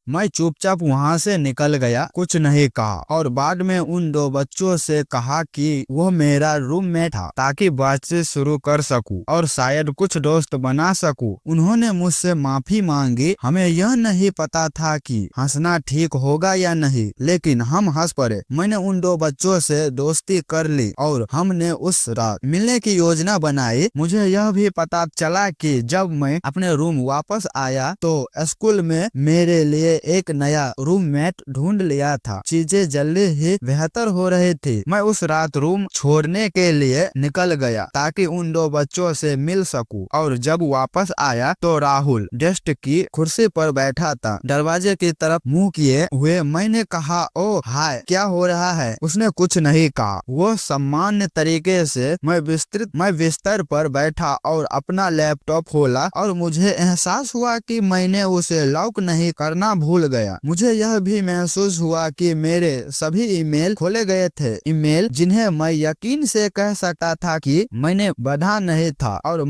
मैं चुपचाप वहाँ से निकल गया, कुछ नहीं कहा और बाद में उन दो बच्चों से कहा कि वो मेरा रूममेट था ताकि बातचीत शुरू कर सकूं और शायद कुछ दोस्त बना सकूं। उन्होंने मुझसे माफी मांगी। हमें यह नहीं पता था कि हंसना ठीक होगा या नहीं, लेकिन हम हंस पड़े। मैंने उन दो बच्चों से दोस्ती कर ली और हमने उस रात मिलने की योजना बनाई। मुझे यह भी पता चला कि जब मैं अपने रूम वापस आया तो स्कूल में मेरे लिए एक नया रूममेट ढूंढ लिया था। चीजें जल्दी ही बेहतर हो रही थी। मैं उस रात रूम छोड़ने के लिए निकल गया ताकि उन दो बच्चों से मिल सकूं और जब वापस आया तो राहुल डेस्क की कुर्सी पर बैठा था, दरवाजे की तरफ मुंह किए हुए। मैंने कहा, ओ हाय, क्या हो रहा है? उसने कुछ नहीं कहा। वो सामान्य तरीके से मैं बिस्तर पर बैठा और अपना लैपटॉप खोला और मुझे एहसास हुआ कि मैंने उसे लॉक नहीं करना भूल गया। मुझे यह भी महसूस हुआ कि मेरे सभी ईमेल खोले गए थे, ईमेल जिन्हें मैं यकीन से कह सकता था कि मैंने बढ़ा नहीं था और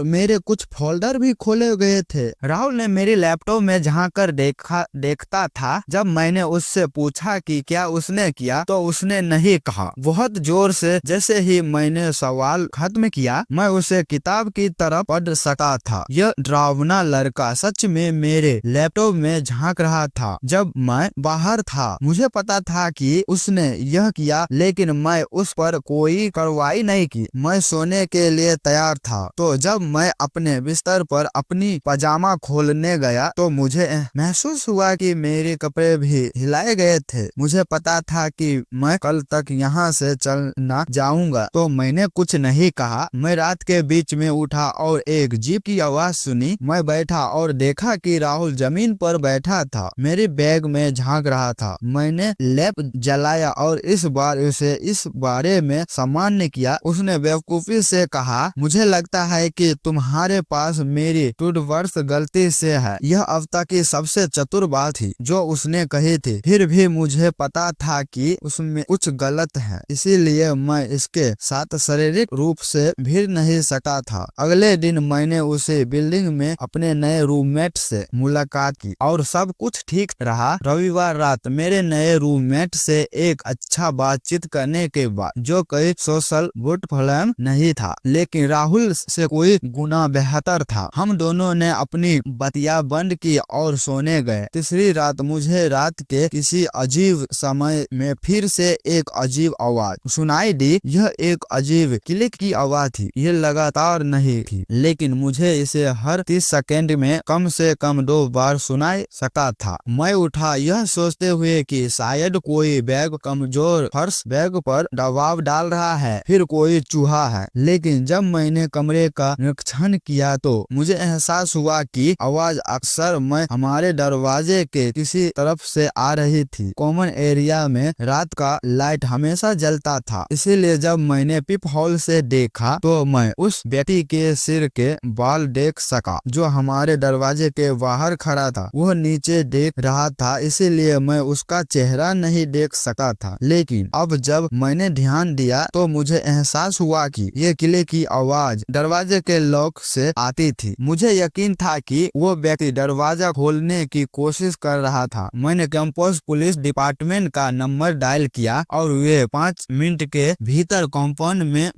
मेरे कुछ फोल्डर भी खोले गए थे। राहुल ने मेरे लैपटॉप में झांककर देखता था। जब मैंने उससे पूछा कि क्या उसने किया तो उसने नहीं कहा। बहुत जोर से जैसे ही मैंने सवाल खत्म किया, मैं उसे किताब की तरफ पढ़ सकता था। यह डरावना लड़का सच में मेरे लैपटॉप में झांक रहा था जब मैं बाहर था। मुझे पता था कि उसने यह किया, लेकिन मैं उस पर कोई कार्रवाई नहीं की। मैं सोने के लिए तैयार था तो जब मैं अपने बिस्तर पर अपनी पजामा खोलने गया तो मुझे महसूस हुआ कि मेरे कपड़े भी हिलाए गए थे। मुझे पता था कि मैं कल तक यहाँ से चल ना जाऊंगा, तो मैंने कुछ नहीं कहा। मैं रात के बीच में उठा और एक जीप की आवाज सुनी। मैं बैठा और देखा कि राहुल जमीन पर बैठा था, मेरे बैग में झांक रहा था। मैंने लैंप जलाया और इस बार उसे इस बारे में सामान्य किया। उसने बेवकूफी से कहा, मुझे लगता है कि तुम्हारे पास मेरी टूथब्रश गलती से है। यह अब तक की सबसे चतुर बात थी जो उसने कही थी। फिर भी मुझे पता था कि उसमें कुछ गलत है, इसीलिए मैं इसके साथ शारीरिक रूप से भिड़ नहीं सकता था। अगले दिन मैंने उसे बिल्डिंग में अपने नए रूममेट से मुलाकात की और सब कुछ ठीक रहा। रविवार रात मेरे नए रूममेट से एक अच्छा बातचीत करने के बाद, जो कोई सोशल बुटफलैम नहीं था लेकिन राहुल से कोई गुना बेहतर था, हम दोनों ने अपनी बतिया बंद की और सोने गए। तीसरी रात मुझे रात के किसी अजीब समय में फिर से एक अजीब आवाज सुनाई दी। यह एक अजीब क्लिक की आवाज थी। यह लगातार नहीं थी, लेकिन मुझे इसे हर 30 सेकंड में कम से कम 2 बार सुनाई सकता था। मैं उठा यह सोचते हुए कि शायद कोई बैग कमजोर फर्श बैग पर दबाव डाल रहा है, फिर कोई चूहा है। लेकिन जब मैंने कमरे का निरीक्षण किया तो मुझे एहसास हुआ कि आवाज अक्सर मैं हमारे दरवाजे के किसी तरफ से आ रही थी। कॉमन एरिया में रात का लाइट हमेशा जलता था, इसीलिए जब मैंने पिप हॉल से देखा तो मैं उस व्यक्ति के सिर के बाल देख सका जो हमारे दरवाजे के बाहर खड़ा था। वह नीचे देख रहा था, इसीलिए मैं उसका चेहरा नहीं देख सका था। लेकिन अब जब मैंने ध्यान दिया तो मुझे एहसास हुआ कि ये किले की आवाज दरवाजे के लॉक से आती थी। मुझे यकीन था कि वो व्यक्ति दरवाजा खोलने की कोशिश कर रहा था। मैंने कैंपस पुलिस डिपार्टमेंट का नंबर डायल किया और वे 5 मिनट के भीतर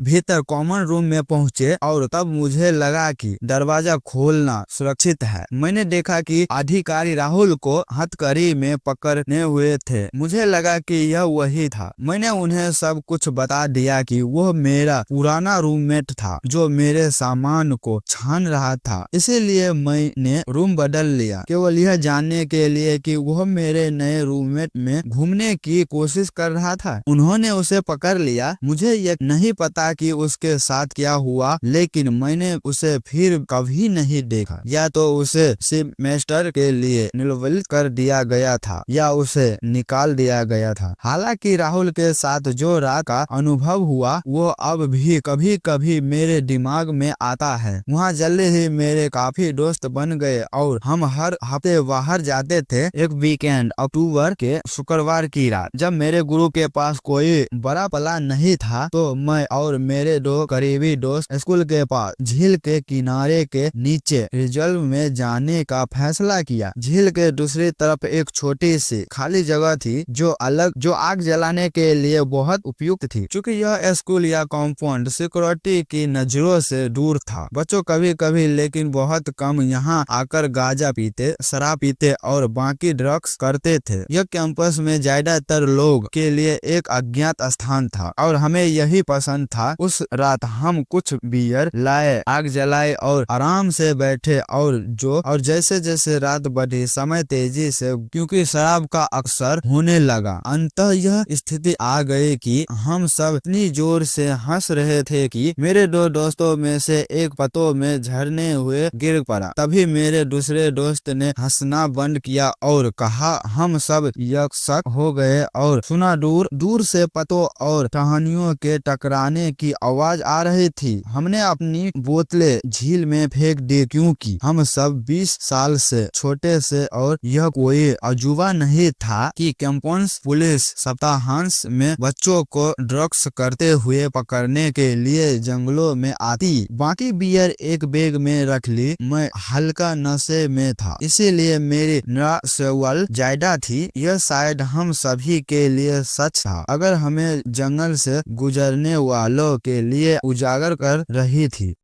भीतर कॉमन रूम में पहुंचे और तब मुझे लगा कि दरवाजा खोलना सुरक्षित है। मैंने देखा कि अधिकारी राहुल को हथकड़ी में पकड़ने हुए थे। मुझे लगा कि यह वही था। मैंने उन्हें सब कुछ बता दिया कि वह मेरा पुराना रूममेट था जो मेरे सामान को छान रहा था, इसीलिए मैंने रूम बदल लिया केवल यह जानने के लिए कि वह मेरे नए रूममेट में घूमने की कोशिश कर रहा था। उन्होंने उसे पकड़ लिया। मुझे यह नहीं पता कि उसके साथ क्या हुआ, लेकिन मैंने उसे फिर कभी नहीं देखा। या तो उसे सेमेस्टर के लिए निलंबित कर दिया गया था या उसे निकाल दिया गया था। हालांकि राहुल के साथ जो रात का अनुभव हुआ वो अब भी कभी कभी मेरे दिमाग में आता है। वहाँ जल्दी ही मेरे काफी दोस्त बन गए और हम हर हफ्ते बाहर जाते थे। एक वीकेंड अक्टूबर के शुक्रवार की रात जब मेरे गुरु के पास कोई बड़ा प्लान नहीं था तो मैं और मेरे 2 करीबी दोस्त स्कूल के पास झील के किनारे के नीचे रिजर्व में जाने का फैसला किया। झील के दूसरी तरफ एक छोटी सी खाली जगह थी जो आग जलाने के लिए बहुत उपयुक्त थी। चूंकि यह स्कूल या कॉम्पाउंड सिक्योरिटी की नजरों से दूर था, बच्चों कभी कभी लेकिन बहुत कम यहाँ आकर गांजा पीते, शराब पीते और बाकी ड्रग्स करते थे। यह कैंपस में ज्यादातर लोग के लिए एक अज्ञात स्थान था और हमें यही पसंद था। उस रात हम कुछ बियर लाए, आग जलाए और आराम से बैठे और जैसे जैसे रात बढ़ी समय तेजी से क्योंकि शराब का अक्सर होने लगा। अंततः यह स्थिति आ गई कि हम सब इतनी जोर से हंस रहे थे कि मेरे दो दोस्तों में से एक पतों में झरने हुए गिर पड़ा। तभी मेरे दूसरे दोस्त ने हंसना बंद किया और कहा, हम सब यकसक हो गए और सुना दूर से पतों और टहनियों के टकराने की आवाज आ रही थी। हमने अपनी बोतलें झील में फेंक दी क्योंकि हम सब 20 साल से छोटे से और यह कोई अजूबा नहीं था कि कैंपस पुलिस सप्ताहांत में बच्चों को ड्रग्स करते हुए पकड़ने के लिए जंगलों में आती। बाकी बियर एक बैग में रख ली। मैं हल्का नशे में था, इसीलिए मेरी नशेवल ज्यादा थी। यह शायद हम सभी के लिए सच था, अगर हमें जंगल से गुजरने वालों के लिए उजागर कर रही थी।